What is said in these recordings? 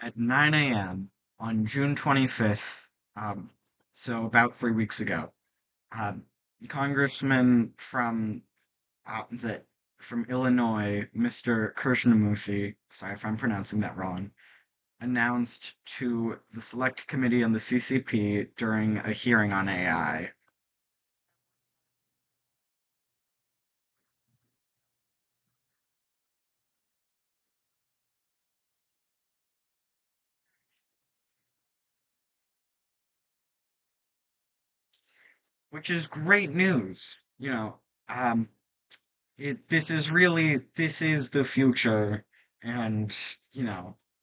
at 9 a.m. on June 25th, um, so about 3 weeks ago, um, Congressman the from Illinois, Mr. Kirshnamoorthi, sorry if I'm pronouncing that wrong, announced to the Select Committee on the CCP during a hearing on AI, which is great news. Um, this is the future, and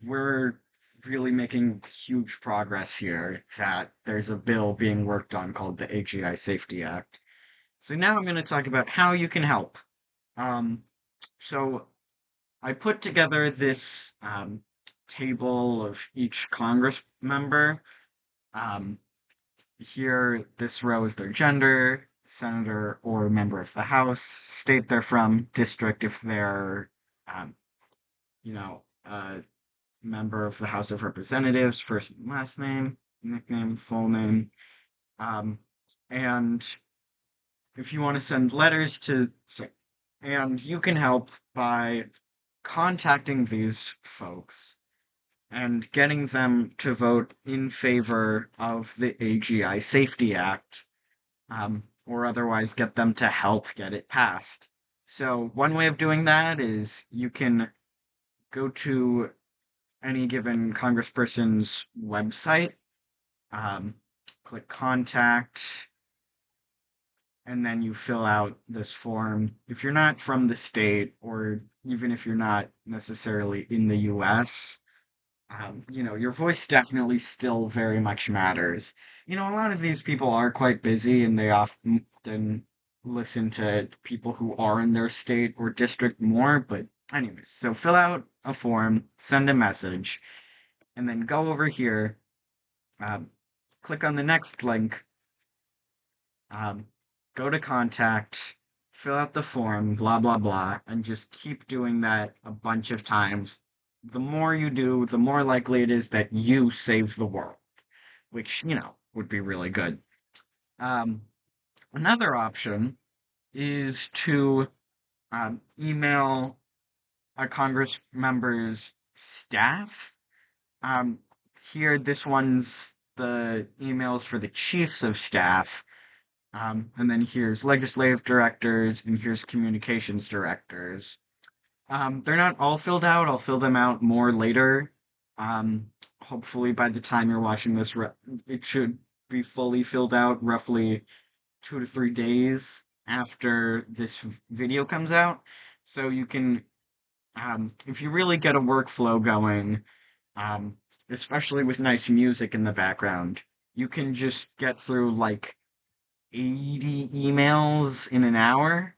we're really making huge progress here. That there's a bill being worked on called the AGI Safety Act. So now I'm going to talk about how you can help. Um, so I put together this table of each Congress member. Um, Here, this row is their gender, senator or member of the House, state they're from, district if they're, um, a member of the House of Representatives, first and last name, nickname, full name. Um, and if you want to send letters and you can help by contacting these folks and getting them to vote in favor of the AGI Safety Act, or otherwise get them to help get it passed. So, one way of doing that is you can go to any given congressperson's website, um, click contact, and then you fill out this form. If you're not from the state, or even if you're not necessarily in the US, your voice definitely still very much matters. A lot of these people are quite busy and they often listen to people who are in their state or district more. But, anyways, so fill out a form, send a message, and then go over here, um, click on the next link, um, go to contact, fill out the form, blah, blah, blah, and just keep doing that a bunch of times. The more you do, the more likely it is that you save the world, which, would be really good. Um, Another option is to email a Congress member's staff. Um, Here, this one's the emails for the chiefs of staff. And then here's legislative directors, and here's communications directors. They're not all filled out. I'll fill them out more later. Hopefully, by the time you're watching this, it should be fully filled out roughly 2 to 3 days after this video comes out. So you can, if you really get a workflow going, um, especially with nice music in the background, you can just get through like 80 emails in an hour,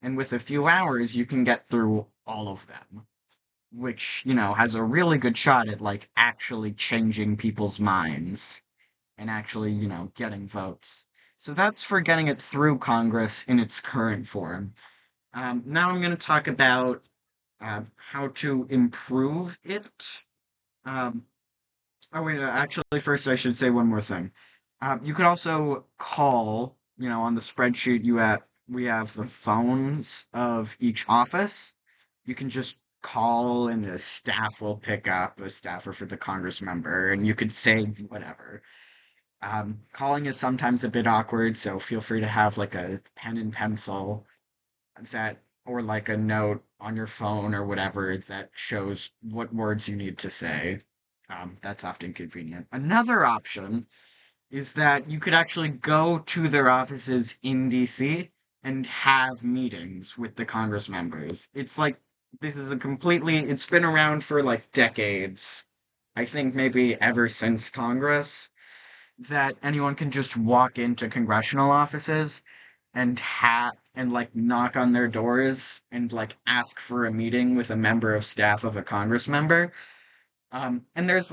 and with a few hours, you can get through all of them, which, has a really good shot at like actually changing people's minds and actually, getting votes. So that's for getting it through Congress in its current form. Now I'm going to talk about how to improve it. Um, Oh wait, actually, first I should say one more thing. You could also call, on the spreadsheet we have the phones of each office. You can just call and the staff will pick up, a staffer for the Congress member, and you could say whatever. Calling is sometimes a bit awkward, so feel free to have like a pen and pencil that, or like a note on your phone or whatever that shows what words you need to say. That's often convenient. Another option is that you could actually go to their offices in DC and have meetings with the Congress members. It's like it's been around for like decades. I think maybe ever since Congress, that anyone can just walk into congressional offices and like knock on their doors and like ask for a meeting with a member of staff of a Congress member. And there's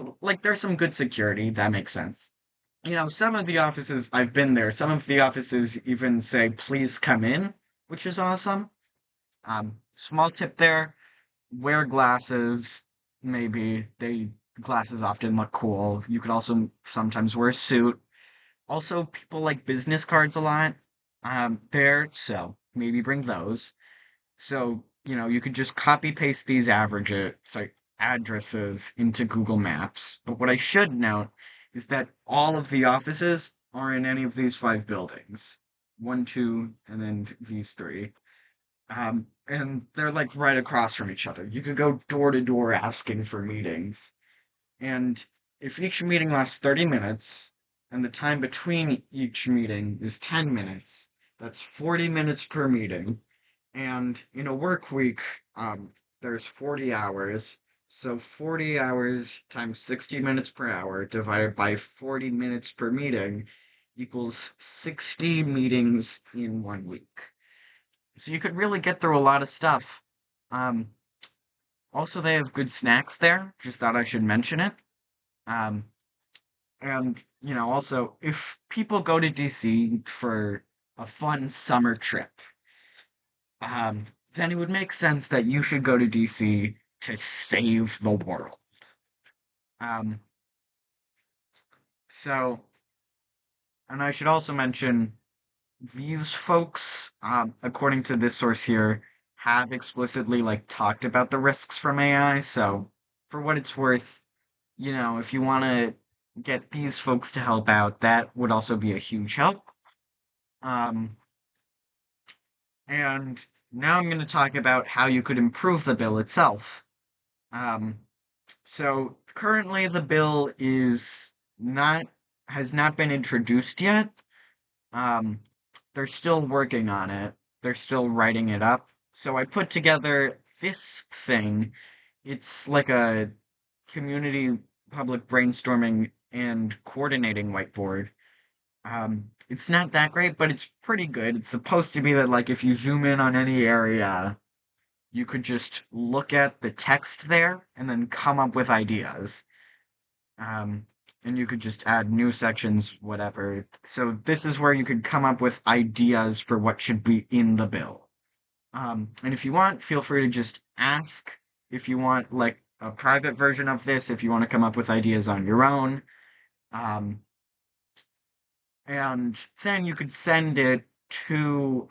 some good security, that makes sense. Some of the offices I've been there, some of the offices even say please come in, which is awesome. Small tip there, wear glasses, maybe. glasses often look cool. You could also sometimes wear a suit. Also, people like business cards a lot there, so maybe bring those. So, you could just copy paste these addresses into Google Maps. But what I should note is that all of the offices are in any of these five buildings. One, two, and then these three. And they're like right across from each other. You could go door to door asking for meetings. And if each meeting lasts 30 minutes, and the time between each meeting is 10 minutes, that's 40 minutes per meeting. And in a work week, there's 40 hours. So 40 hours times 60 minutes per hour divided by 40 minutes per meeting equals 60 meetings in 1 week. So you could really get through a lot of stuff. Um, Also, they have good snacks there. Just thought I should mention it. Um, and, also, if people go to DC for a fun summer trip, um, then it would make sense that you should go to DC to save the world. Um, so, and I should also mention these folks, according to this source here, have explicitly like talked about the risks from AI. So, for what it's worth, if you want to get these folks to help out, that would also be a huge help. Um, and now I'm going to talk about how you could improve the bill itself. Um, so currently the bill is not has not been introduced yet. Um, they're still working on it. They're still writing it up. So I put together this thing. It's like a community public brainstorming and coordinating whiteboard. It's not that great, but it's pretty good. It's supposed to be that, like, if you zoom in on any area, you could just look at the text there and then come up with ideas. Um, and you could just add new sections, whatever. So this is where you could come up with ideas for what should be in the bill. And if you want, feel free to just ask if you want like a private version of this, if you want to come up with ideas on your own. Um, and then you could send it to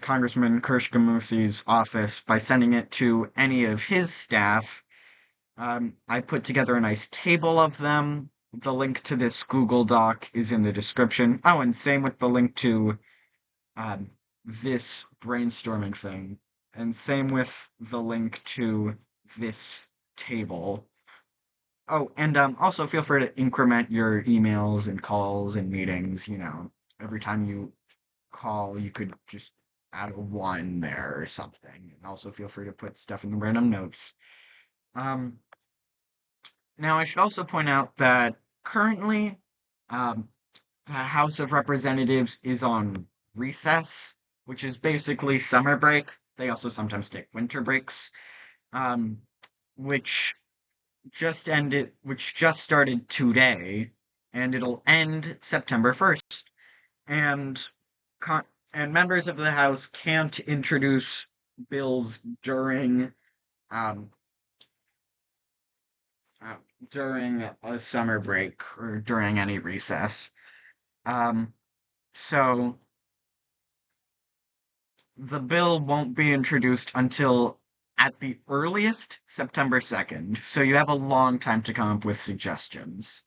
Congressman Kirshnamoorthi's office by sending it to any of his staff. I put together a nice table of them. The link to this Google Doc is in the description. Oh, and same with the link to um, this brainstorming thing. And same with the link to this table. Oh, and also feel free to increment your emails and calls and meetings. Every time you call, you could just add a one there or something. And also feel free to put stuff in the random notes. Um, Now, I should also point out that currently, um, the House of Representatives is on recess, which is basically summer break. They also sometimes take winter breaks, um, which which just started today, and it'll end September 1st. And and members of the House can't introduce bills um, uh, during a summer break or during any recess. Um, so the bill won't be introduced until at the earliest September 2nd. So you have a long time to come up with suggestions.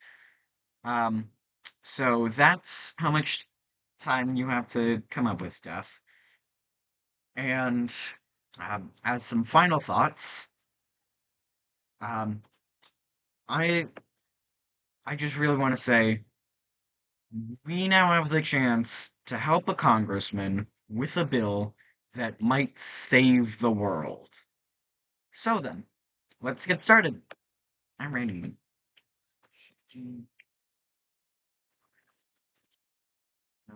Um, so that's how much time you have to come up with stuff. And as some final thoughts, um, I I just really want to say we now have the chance to help a congressman with a bill that might save the world. So then, let's get started. I'm Randy. No,